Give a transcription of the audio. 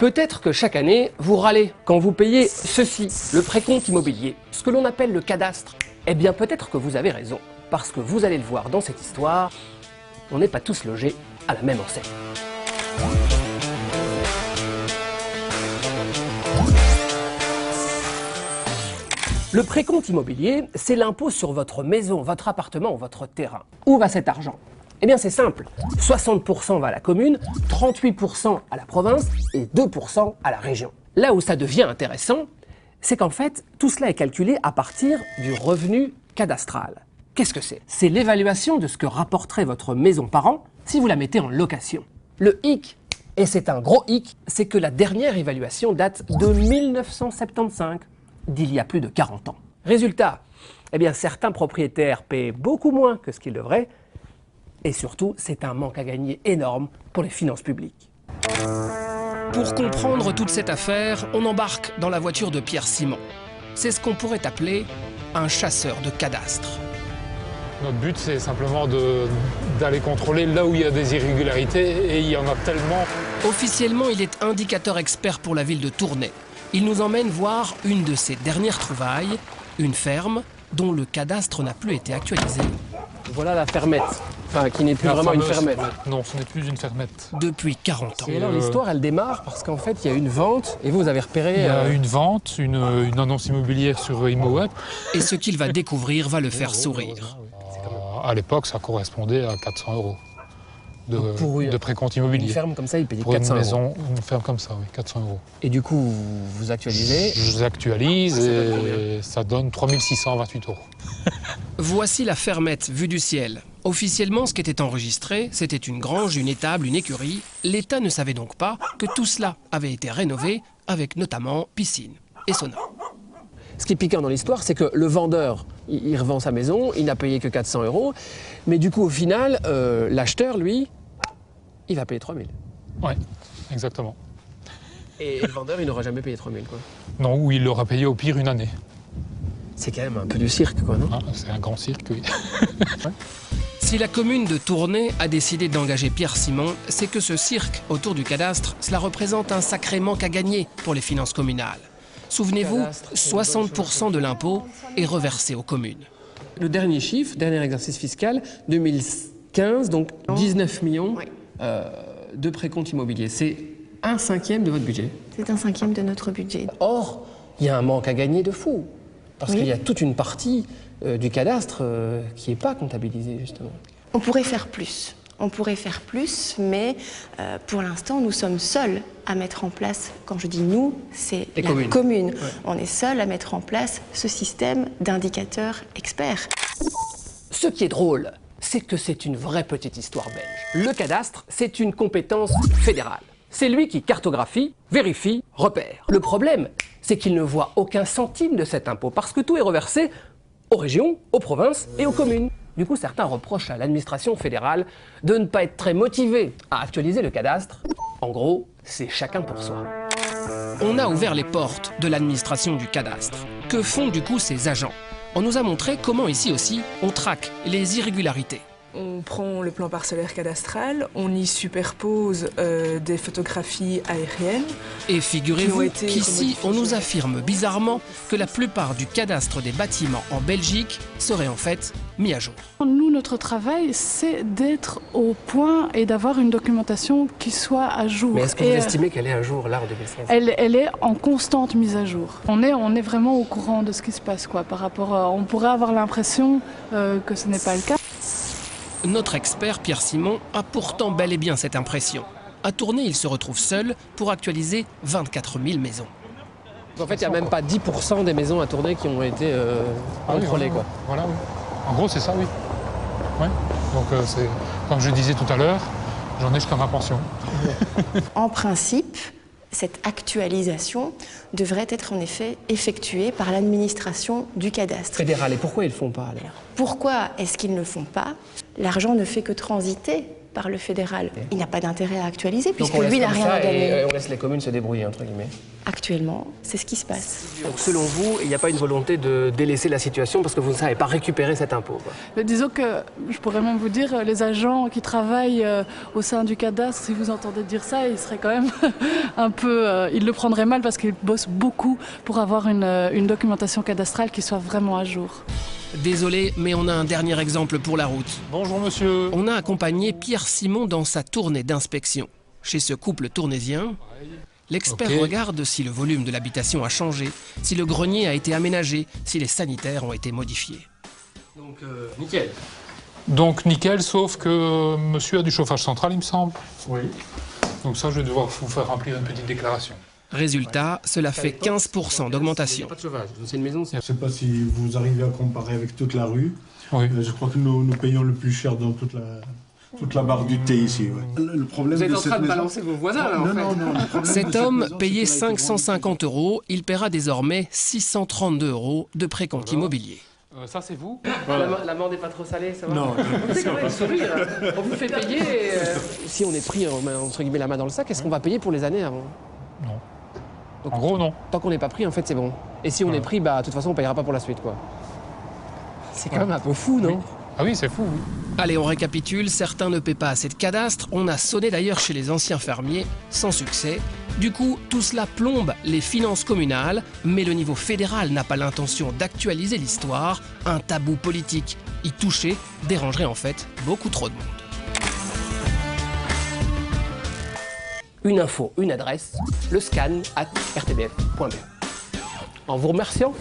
Peut-être que chaque année, vous râlez quand vous payez ceci, le précompte immobilier, ce que l'on appelle le cadastre. Eh bien peut-être que vous avez raison, parce que vous allez le voir dans cette histoire, on n'est pas tous logés à la même enseigne. Le précompte immobilier, c'est l'impôt sur votre maison, votre appartement ou votre terrain. Où va cet argent? Eh bien c'est simple, 60% va à la commune, 38% à la province et 2% à la région. Là où ça devient intéressant, c'est qu'en fait, tout cela est calculé à partir du revenu cadastral. Qu'est-ce que c'est? C'est l'évaluation de ce que rapporterait votre maison par an si vous la mettez en location. Le hic, et c'est un gros hic, c'est que la dernière évaluation date de 1975, d'il y a plus de 40 ans. Résultat, eh bien certains propriétaires paient beaucoup moins que ce qu'ils devraient, et surtout, c'est un manque à gagner énorme pour les finances publiques. Pour comprendre toute cette affaire, on embarque dans la voiture de Pierre Simon. C'est ce qu'on pourrait appeler un chasseur de cadastre. Notre but, c'est simplement d'aller contrôler là où il y a des irrégularités, et il y en a tellement. Officiellement, il est indicateur expert pour la ville de Tournai. Il nous emmène voir une de ses dernières trouvailles, une ferme dont le cadastre n'a plus été actualisé. Voilà la fermette, enfin qui n'est plus vraiment une fermette. Non, ce n'est plus une fermette. Depuis 40 ans. Et alors l'histoire, elle démarre parce qu'en fait, il y a une vente, et vous avez repéré... Il y a une vente, une annonce immobilière sur ImoWeb. Et ce qu'il va découvrir va le faire sourire. À l'époque, ça correspondait à 400 € de précompte immobilier. Une ferme comme ça, il payait pour 400 une €. maison, une ferme comme ça, oui, 400 €. Et du coup, vous actualisez? Je actualise et ça donne 3628 €. Voici la fermette vue du ciel. Officiellement, ce qui était enregistré, c'était une grange, une étable, une écurie. L'État ne savait donc pas que tout cela avait été rénové, avec notamment piscine et sauna. Ce qui est piquant dans l'histoire, c'est que le vendeur, il revend sa maison, il n'a payé que 400 €, mais du coup, au final, l'acheteur, lui, il va payer 3000. Oui, exactement. Et le vendeur, il n'aura jamais payé 3000, quoi. Non, ou il l'aura payé au pire une année. C'est quand même un peu du cirque, quoi, non? Ah, c'est un grand cirque, oui. Ouais. Si la commune de Tournai a décidé d'engager Pierre Simon, c'est que ce cirque autour du cadastre, cela représente un sacré manque à gagner pour les finances communales. Souvenez-vous, 60% de l'impôt est reversé aux communes. Le dernier chiffre, dernier exercice fiscal, 2015, donc 19 millions de précompte immobilier. C'est 1/5 de votre budget. C'est 1/5 de notre budget. Or, il y a un manque à gagner de fou. Parce qu'il y a toute une partie du cadastre qui n'est pas comptabilisée, justement. On pourrait faire plus. On pourrait faire plus, mais pour l'instant, nous sommes seuls à mettre en place, quand je dis nous, c'est la commune. Ouais. On est seuls à mettre en place ce système d'indicateurs experts. Ce qui est drôle, c'est que c'est une vraie petite histoire belge. Le cadastre, c'est une compétence fédérale. C'est lui qui cartographie, vérifie, repère. Le problème, c'est qu'il ne voit aucun centime de cet impôt, parce que tout est reversé aux régions, aux provinces et aux communes. Du coup, certains reprochent à l'administration fédérale de ne pas être très motivée à actualiser le cadastre. En gros, c'est chacun pour soi. On a ouvert les portes de l'administration du cadastre. Que font du coup ces agents? On nous a montré comment ici aussi, on traque les irrégularités. On prend le plan parcellaire cadastral, on y superpose des photographies aériennes. Et figurez-vous qu'ici, on nous affirme bizarrement que la plupart du cadastre des bâtiments en Belgique serait en fait mis à jour. Nous, notre travail, c'est d'être au point et d'avoir une documentation qui soit à jour. Mais est-ce que vous estimez qu'elle est à jour là en 2016? Elle est en constante mise à jour. On est vraiment au courant de ce qui se passe, quoi, par rapport à, on pourrait avoir l'impression que ce n'est pas le cas. Notre expert Pierre Simon a pourtant bel et bien cette impression. À Tournai, il se retrouve seul pour actualiser 24 000 maisons. En fait, il n'y a même pas 10% des maisons à Tournai qui ont été contrôlées. Oui, voilà, oui. En gros, c'est ça, oui. Ouais. Donc, c'est, comme je disais tout à l'heure, j'en ai jusqu'à ma pension. En principe, cette actualisation devrait être en effet effectuée par l'administration du cadastre. Fédéral. Et pourquoi ils ne le font pas alors? Pourquoi est-ce qu'ils ne le font pas? L'argent ne fait que transiter par le fédéral, il n'a pas d'intérêt à actualiser puisque Donc lui n'a rien à gagner. on laisse les communes se débrouiller, entre guillemets. Actuellement, c'est ce qui se passe. Donc selon vous, il n'y a pas une volonté de délaisser la situation parce que vous ne savez pas récupérer cet impôt, quoi. Mais disons que, je pourrais même vous dire, les agents qui travaillent au sein du cadastre, si vous entendez dire ça, ils seraient quand même un peu... ils le prendraient mal parce qu'ils bossent beaucoup pour avoir une documentation cadastrale qui soit vraiment à jour. Désolé, mais on a un dernier exemple pour la route. Bonjour monsieur. On a accompagné Pierre Simon dans sa tournée d'inspection. Chez ce couple tournésien, l'expert regarde si le volume de l'habitation a changé, si le grenier a été aménagé, si les sanitaires ont été modifiés. Donc, nickel. Donc nickel, sauf que monsieur a du chauffage central, il me semble. Oui. Donc ça, je vais devoir vous faire remplir une petite déclaration. Résultat, cela fait 15% d'augmentation. Pas de chauffage, c'est une maison. Je ne sais pas si vous arrivez à comparer avec toute la rue. Oui. Je crois que nous payons le plus cher dans toute la barre du thé ici. Ouais. Le problème Vous êtes de en train de balancer vos voisins là, en fait. Non. Cet homme payait 550 €, il paiera désormais 632 € de précompte immobilier. Ça, c'est vous? Voilà. L'amende n'est pas trop salée, ça va? Non. C'est quand même sourire. On vous fait payer. Si on est pris entre guillemets la main dans le sac, est-ce qu'on va payer pour les années avant? Non. Donc, en gros, non. Tant qu'on n'est pas pris, en fait, c'est bon. Et si on est pris, bah, de toute façon, on ne payera pas pour la suite, quoi. C'est quand même un peu fou, non? Ah oui, c'est fou, oui. Allez, on récapitule. Certains ne paient pas assez de cadastre. On a sonné d'ailleurs chez les anciens fermiers, sans succès. Du coup, tout cela plombe les finances communales, mais le niveau fédéral n'a pas l'intention d'actualiser l'histoire. Un tabou politique y toucher dérangerait en fait beaucoup trop de monde. Une info, une adresse, le scan@rtbf.be. En vous remerciant